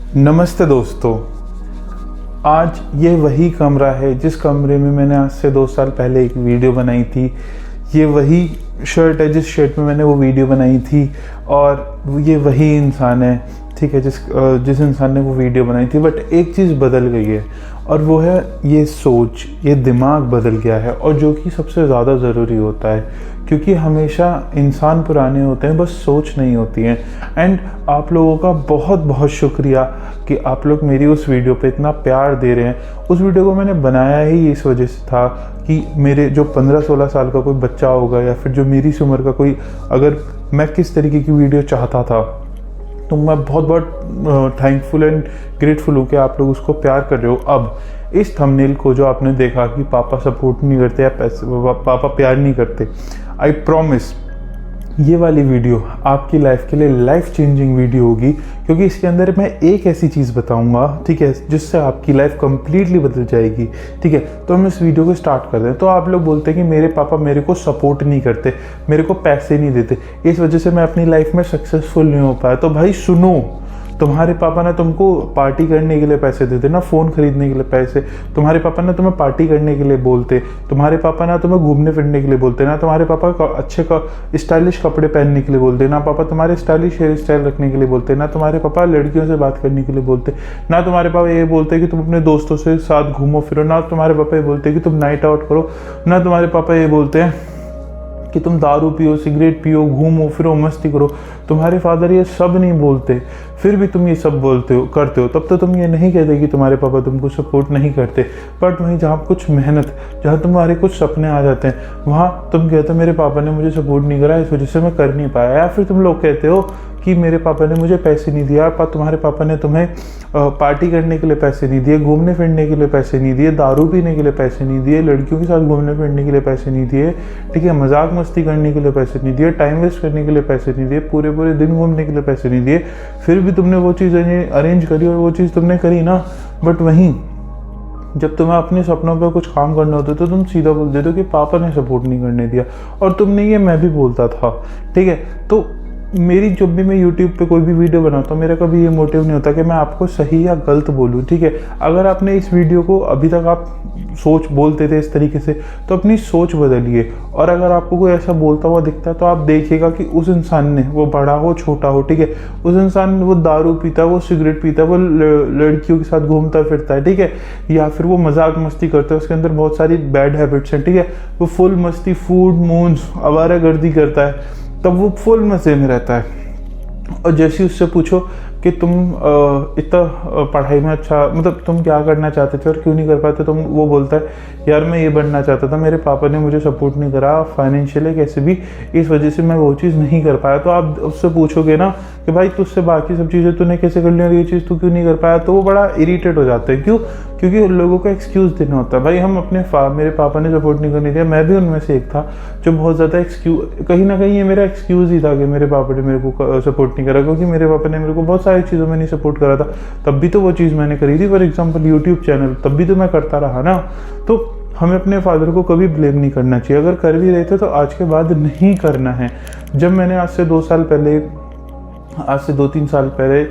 नमस्ते दोस्तों। आज ये वही कमरा है जिस कमरे में मैंने आज से 2 साल पहले एक वीडियो बनाई थी। ये वही शर्ट है जिस शर्ट में मैंने वो वीडियो बनाई थी, और ये वही इंसान है, ठीक है, जिस इंसान ने वो वीडियो बनाई थी। बट एक चीज़ बदल गई है, और वो है ये सोच, ये दिमाग बदल गया है, और जो कि सबसे ज़्यादा ज़रूरी होता है, क्योंकि हमेशा इंसान पुराने होते हैं, बस सोच नहीं होती है। एंड आप लोगों का बहुत बहुत शुक्रिया कि आप लोग मेरी उस वीडियो पे इतना प्यार दे रहे हैं। उस वीडियो को मैंने बनाया ही इस वजह से था कि मेरे जो 15-16 साल का कोई बच्चा होगा, या फिर जो मेरी सी उम्र का कोई, अगर मैं किस तरीके की वीडियो चाहता था, तो मैं बहुत बहुत थैंकफुल एंड ग्रेटफुल हूँ कि आप लोग उसको प्यार कर रहे हो। अब इस थंबनेल को जो आपने देखा कि पापा सपोर्ट नहीं करते या पापा प्यार नहीं करते, आई प्रॉमिस ये वाली वीडियो आपकी लाइफ के लिए लाइफ चेंजिंग वीडियो होगी, क्योंकि इसके अंदर मैं एक ऐसी चीज़ बताऊंगा, ठीक है, जिससे आपकी लाइफ कंप्लीटली बदल जाएगी। ठीक है, तो हम इस वीडियो को स्टार्ट कर दें। तो आप लोग बोलते हैं कि मेरे पापा मेरे को सपोर्ट नहीं करते, मेरे को पैसे नहीं देते, इस वजह से मैं अपनी लाइफ में सक्सेसफुल नहीं हो पाया। तो भाई सुनो, तुम्हारे पापा ने तुमको पार्टी करने के लिए पैसे देते ना, फ़ोन खरीदने के लिए पैसे, तुम्हारे पापा ने तुम्हें पार्टी करने के लिए बोलते, तुम्हारे पापा ना तुम्हें घूमने फिरने के लिए बोलते, ना तुम्हारे पापा अच्छे स्टाइलिश कपड़े पहनने के लिए बोलते, ना पापा तुम्हारे स्टाइलिश हेयर स्टाइल रखने के लिए बोलते, ना तुम्हारे पापा लड़कियों से बात करने के लिए बोलते, ना तुम्हारे पापा ये बोलते कि तुम अपने दोस्तों से साथ घूमो फिरो, ना तुम्हारे पापा ये बोलते कि तुम नाइट आउट करो, ना तुम्हारे पापा ये बोलते हैं कि तुम दारू पियो, सिगरेट पियो, घूमो फिरो, मस्ती करो। तुम्हारे फादर ये सब नहीं बोलते, फिर भी तुम ये सब बोलते हो, करते हो। तब तो तुम ये नहीं कहते कि तुम्हारे पापा तुमको सपोर्ट नहीं करते। बट वहीं जहाँ कुछ मेहनत, जहाँ तुम्हारे कुछ सपने आ जाते हैं, वहाँ तुम कहते हो मेरे पापा ने मुझे सपोर्ट नहीं करा, इस वजह से मैं कर नहीं पाया। या फिर तुम लोग कहते हो कि मेरे पापा ने मुझे पैसे नहीं दिया, तुम्हारे पापा ने तुम्हें पार्टी करने के लिए पैसे नहीं दिए, घूमने फिरने के लिए पैसे नहीं दिए, दारू पीने के लिए पैसे नहीं दिए, लड़कियों के साथ घूमने फिरने के लिए पैसे नहीं दिए, ठीक है, मजाक मस्ती करने के लिए पैसे नहीं दिए, टाइम वेस्ट करने के लिए पैसे नहीं दिए, पूरे पूरे दिन घूमने के लिए पैसे नहीं दिए। फिर भी तुमने वो चीज़ अरेंज करी और वो चीज़ तुमने करी ना। बट वहीं जब तुम्हें अपने सपनों पर कुछ काम करना होता है तो तुम सीधा बोल देते हो कि पापा ने सपोर्ट नहीं करने दिया। और तुमने ये मैं भी बोलता था, ठीक है। तो मेरी जब भी मैं YouTube पे कोई भी वीडियो बनाता हूँ, मेरा कभी ये मोटिव नहीं होता कि मैं आपको सही या गलत बोलूँ, ठीक है। अगर आपने इस वीडियो को अभी तक आप सोच बोलते थे इस तरीके से, तो अपनी सोच बदलिए। और अगर आपको कोई ऐसा बोलता हुआ दिखता है तो आप देखिएगा कि उस इंसान ने, वो बड़ा हो छोटा हो, ठीक है, उस इंसान ने वो दारू पीता है, वो सिगरेट पीता है, वो लड़कियों के साथ घूमता फिरता है, ठीक है, या फिर वो मजाक मस्ती करता है, उसके अंदर बहुत सारी बैड हैबिट्स हैं, ठीक है, वो फुल मस्ती, फूड मूंज, आवारागर्दी करता है, तब वो फुल मज़े में रहता है। और जैसे उससे पूछो कि तुम इतना पढ़ाई में अच्छा, मतलब तुम क्या करना चाहते थे और क्यों नहीं कर पाते, तुम वो बोलता है यार मैं ये बनना चाहता था, मेरे पापा ने मुझे सपोर्ट नहीं करा फाइनेंशियली कैसे भी, इस वजह से मैं वो चीज़ नहीं कर पाया। तो आप उससे पूछोगे ना कि भाई तुझसे बाकी सब चीज़ें तूने कैसे कर ली और ये चीज़ तू क्यों नहीं कर पाया, तो वो बड़ा इरीटेट हो जाता है। क्यों? क्योंकि उन लोगों को एक्सक्यूज़ देना होता है। भाई हम अपने मेरे पापा ने सपोर्ट नहीं करने दिया, मैं भी उनमें से एक था जो बहुत ज़्यादा कहीं ना कहीं ये मेरा एक्सक्यूज़ ही था कि मेरे पापा ने मेरे को सपोर्ट नहीं करा, क्योंकि मेरे पापा ने मेरे को बहुत सारी चीज़ों में नहीं सपोर्ट करा था। तब भी तो वो चीज़ मैंने करी थी, फॉर एग्जाम्पल यूट्यूब चैनल, तब भी तो मैं करता रहा ना। तो हमें अपने फादर को कभी ब्लेम नहीं करना चाहिए। अगर कर भी रहे थे तो आज के बाद नहीं करना है। जब मैंने आज से 2-3 साल पहले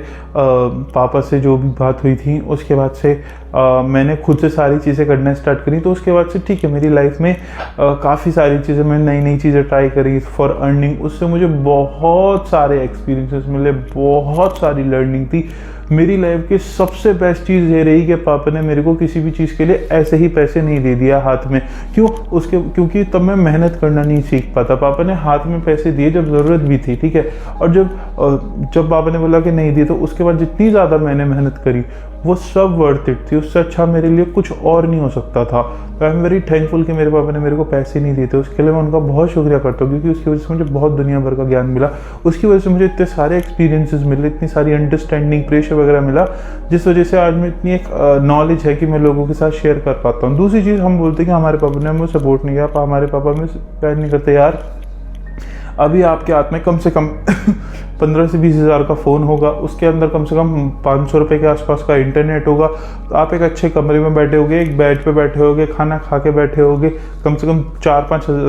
पापा से जो भी बात हुई थी, उसके बाद से मैंने खुद से सारी चीज़ें करना स्टार्ट करी। तो उसके बाद से ठीक है, मेरी लाइफ में काफ़ी सारी चीज़ें, मैं नई नई चीज़ें ट्राई करी फॉर अर्निंग। उससे मुझे बहुत सारे एक्सपीरियंसेस मिले, बहुत सारी लर्निंग थी। मेरी लाइफ की सबसे बेस्ट चीज़ ये रही कि पापा ने मेरे को किसी भी चीज़ के लिए ऐसे ही पैसे नहीं दे दिया हाथ में। क्योंकि तब मैं मेहनत करना नहीं सीख पाता। पापा ने हाथ में पैसे दिए जब ज़रूरत भी थी, ठीक है। और जब पापा ने बोला कि नहीं दिए, तो उसके बाद जितनी ज़्यादा मैंने मेहनत करी वो सब वर्थ इट थी। उससे अच्छा मेरे लिए कुछ और नहीं हो सकता था। तो आई एम वेरी थैंकफुल कि मेरे पापा ने मेरे को पैसे नहीं दिए थे। उसके लिए मैं उनका बहुत शुक्रिया करता हूँ, क्योंकि उसकी वजह से मुझे बहुत दुनिया भर का ज्ञान मिला। उसकी वजह से मुझे इतने सारे एक्सपीरियंसेस मिले, इतनी सारी अंडरस्टैंडिंग, प्रेशर वगैरह मिला, जिस वजह से आज में इतनी एक नॉलेज है कि मैं लोगों के साथ शेयर कर पाता हूँ। दूसरी चीज़, हम बोलते हैं कि हमारे पापा ने हमें सपोर्ट नहीं किया, हमारे पापा हमें प्यार नहीं करते। यार अभी आपके हाथ में कम से कम 15 से 20 हज़ार का फ़ोन होगा, उसके अंदर कम से कम 500 रुपये के आसपास का इंटरनेट होगा, तो आप एक अच्छे कमरे में बैठे होगे, एक बेड पे बैठे होगे, खाना खा के बैठे होगे, कम से कम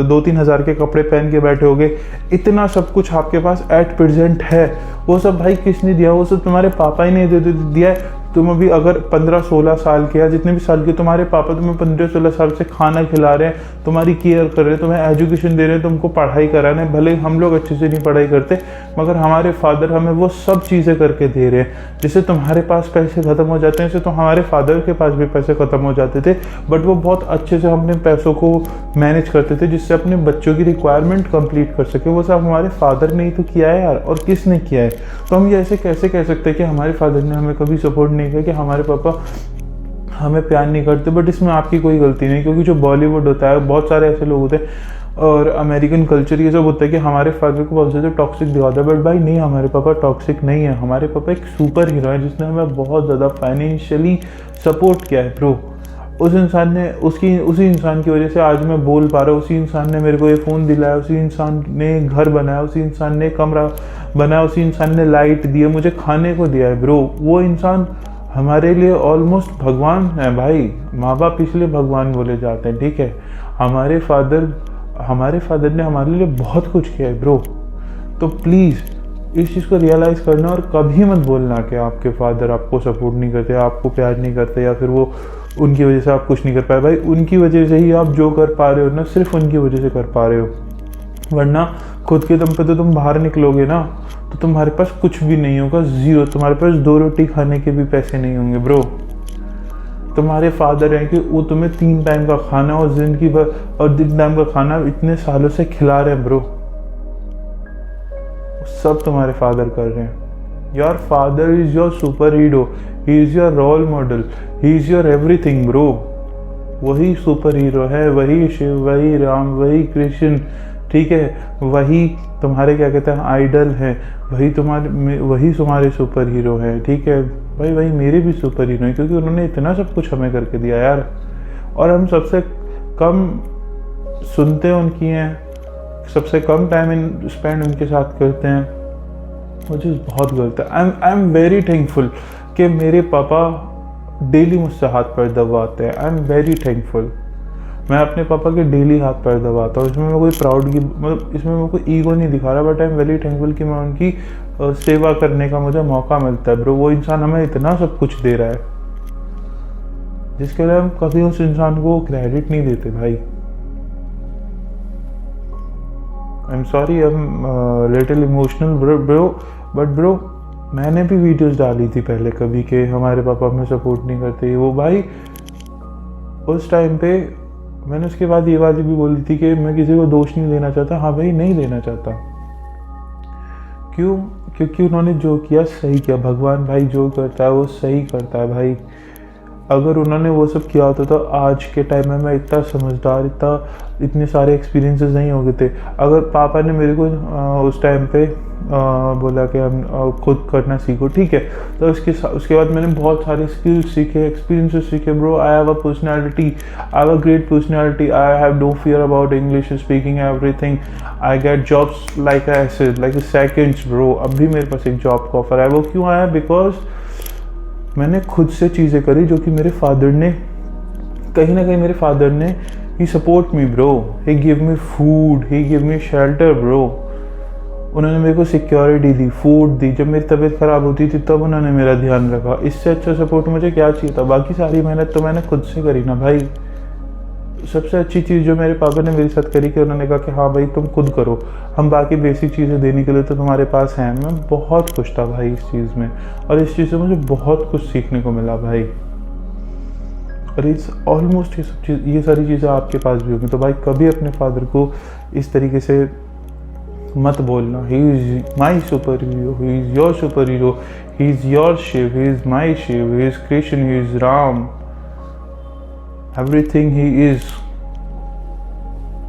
2-3 हज़ार के कपड़े पहन के बैठे होगे। इतना सब कुछ आपके पास एट प्रेजेंट है। वो सब भाई किसने दिया? वो सब तुम्हारे पापा ही नहीं दिया है। तुम अभी अगर 15-16 साल के या जितने भी साल के, तुम्हारे पापा तुम्हें 15-16 साल से खाना खिला रहे हैं, तुम्हारी केयर कर रहे हैं, तुम्हें एजुकेशन दे रहे हैं, तुमको पढ़ाई करा रहे हैं। भले हम लोग अच्छे से नहीं पढ़ाई करते, मगर हमारे फादर हमें वो सब चीज़ें करके दे रहे हैं। जैसे तुम्हारे पास पैसे ख़त्म हो जाते हैं, जैसे तो हमारे फादर के पास भी पैसे ख़त्म हो जाते थे, बट वो बहुत अच्छे से अपने पैसों को मैनेज करते थे, जिससे अपने बच्चों की रिक्वायरमेंट कंप्लीट कर सके। वो सब हमारे फादर ने ही तो किया है यार, और किसने किया है? तो हम ये ऐसे कैसे कह सकते हैं कि हमारे फादर ने हमें कभी सपोर्ट नहीं किया, कि हमारे पापा हमें प्यार नहीं करते? बट इसमें आपकी कोई गलती नहीं, क्योंकि जो बॉलीवुड होता है, बहुत सारे ऐसे लोग होते हैं और अमेरिकन कल्चर ये सब होता है कि हमारे फादर को बहुत ज़्यादा टॉक्सिक दिखाता है। बट भाई नहीं, हमारे पापा टॉक्सिक नहीं है। हमारे पापा एक सुपर हीरो है, जिसने हमें बहुत ज़्यादा फाइनेंशियली सपोर्ट किया है ब्रो। उस इंसान ने उसी इंसान की वजह से आज मैं बोल पा रहा हूँ। उसी इंसान ने मेरे को ये फ़ोन दिलाया, उसी इंसान ने घर बनाया, उसी इंसान ने कमरा बनाया, उसी इंसान ने लाइट दी है, मुझे खाने को दिया है ब्रो। वो इंसान हमारे लिए ऑलमोस्ट भगवान है भाई। माँ बाप इसलिए भगवान बोले जाते हैं, ठीक है? हमारे फादर ने हमारे लिए बहुत कुछ किया है ब्रो। तो प्लीज़ इस चीज़ को रियलाइज़ करना, और कभी मत बोलना कि आपके फादर आपको सपोर्ट नहीं करते, आपको प्यार नहीं करते, या फिर वो उनकी वजह से आप कुछ नहीं कर पाए। भाई उनकी वजह से ही आप जो कर पा रहे हो ना, सिर्फ उनकी वजह से कर पा रहे हो। वरना खुद के दम पे तो तुम बाहर निकलोगे ना, तो तुम्हारे पास कुछ भी नहीं होगा, ज़ीरो। तुम्हारे पास 2 रोटी खाने के भी पैसे नहीं होंगे ब्रो। तुम्हारे फादर हैं कि वो तुम्हें 3 टाइम का खाना और जिंदगी भर और 3 टाइम का खाना इतने सालों से खिला रहे हैं ब्रो। सब तुम्हारे फादर कर रहे हैं। Your father is your super hero, he is your role model, he is your everything bro. वही सुपर हीरो है, वही शिव, वही राम, वही कृष्ण, ठीक है? वही तुम्हारे क्या कहते हैं आइडल है, वही तुम्हारे सुपर हीरो है, ठीक है भाई? वही मेरे भी सुपर हीरो हैं, क्योंकि उन्होंने इतना सब कुछ हमें करके दिया यार। और हम सबसे कम सुनते उनकी हैं, सबसे कम टाइम स्पेंड उनके साथ करते हैं, वो चीज़ बहुत गलत है। आई एम वेरी थैंकफुल कि मेरे पापा डेली मुझसे हाथ पैर दबाते हैं। I am very thankful. मैं अपने पापा के डेली हाथ पैर दबाता हूँ। इसमें मैं कोई प्राउड की मतलब इसमें मैं कोई ईगो नहीं दिखा रहा, but I am very thankful कि मैं उनकी सेवा करने का मुझे मौका मिलता है ब्रो। वो इंसान हमें इतना सब कुछ दे रहा है, जिसके लिए हम कभी उस इंसान को क्रेडिट नहीं देते भाई। I am sorry, I am little emotional bro, but bro मैंने भी वीडियोस डाली थी पहले कभी कि हमारे पापा हमें सपोर्ट नहीं करते। वो भाई उस टाइम पे मैंने उसके बाद ये बात भी बोली थी कि मैं किसी को दोष नहीं देना चाहता। हाँ भाई, नहीं देना चाहता। क्यों? क्योंकि उन्होंने जो किया सही किया। भगवान भाई जो करता है वो सही करता है भाई। अगर उन्होंने वो सब किया होता तो आज के टाइम में मैं इतना समझदार, इतने सारे एक्सपीरियंसेस नहीं हो गए थे। अगर पापा ने मेरे को उस टाइम पे बोला कि हम खुद करना सीखो, ठीक है, तो उसके बाद मैंने बहुत सारे स्किल्स सीखे, एक्सपीरियंसेस सीखे bro. I have a personality, I have a great personality, I have no fear about English speaking everything. I get jobs like a seconds bro. अब भी मेरे पास एक जॉब का ऑफर है। वो क्यों आया? बिकॉज मैंने खुद से चीज़ें करी जो कि मेरे फादर ने, कहीं ना कहीं मेरे फादर ने ही सपोर्ट मी ब्रो। ही गिव मी फूड, ही गिव मी शेल्टर ब्रो। उन्होंने मेरे को सिक्योरिटी दी, फूड दी। जब मेरी तबीयत ख़राब होती थी तब उन्होंने मेरा ध्यान रखा। इससे अच्छा सपोर्ट मुझे क्या चाहिए था? बाकी सारी मेहनत तो मैंने खुद से करी ना भाई। सबसे अच्छी चीज़ जो मेरे पापा ने मेरे साथ करी कि उन्होंने कहा कि हाँ भाई तुम खुद करो, हम बाकी बेसिक चीज़ें देने के लिए तो तुम्हारे पास हैं। मैं बहुत खुश था भाई इस चीज़ में, और इस चीज़ से मुझे बहुत कुछ सीखने को मिला भाई। और इट्स ऑलमोस्ट ये सारी चीज़ें आपके पास भी होंगी। तो भाई कभी अपने फादर को इस तरीके से मत बोलना। He is my super hero, he is your super hero, he is your Shiv, he is my Shiv, he is Krishna, he is Ram. Everything he is,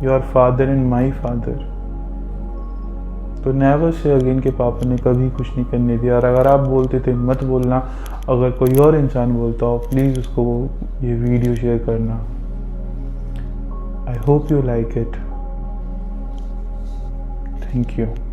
your father and my father. तो नेवर से अगेन के पापा ने कभी कुछ नहीं करने दिया। और अगर आप बोलते थे मत बोलना, अगर कोई और इंसान बोलता हो प्लीज़ उसको ये वीडियो शेयर करना। I hope you like it. Thank you.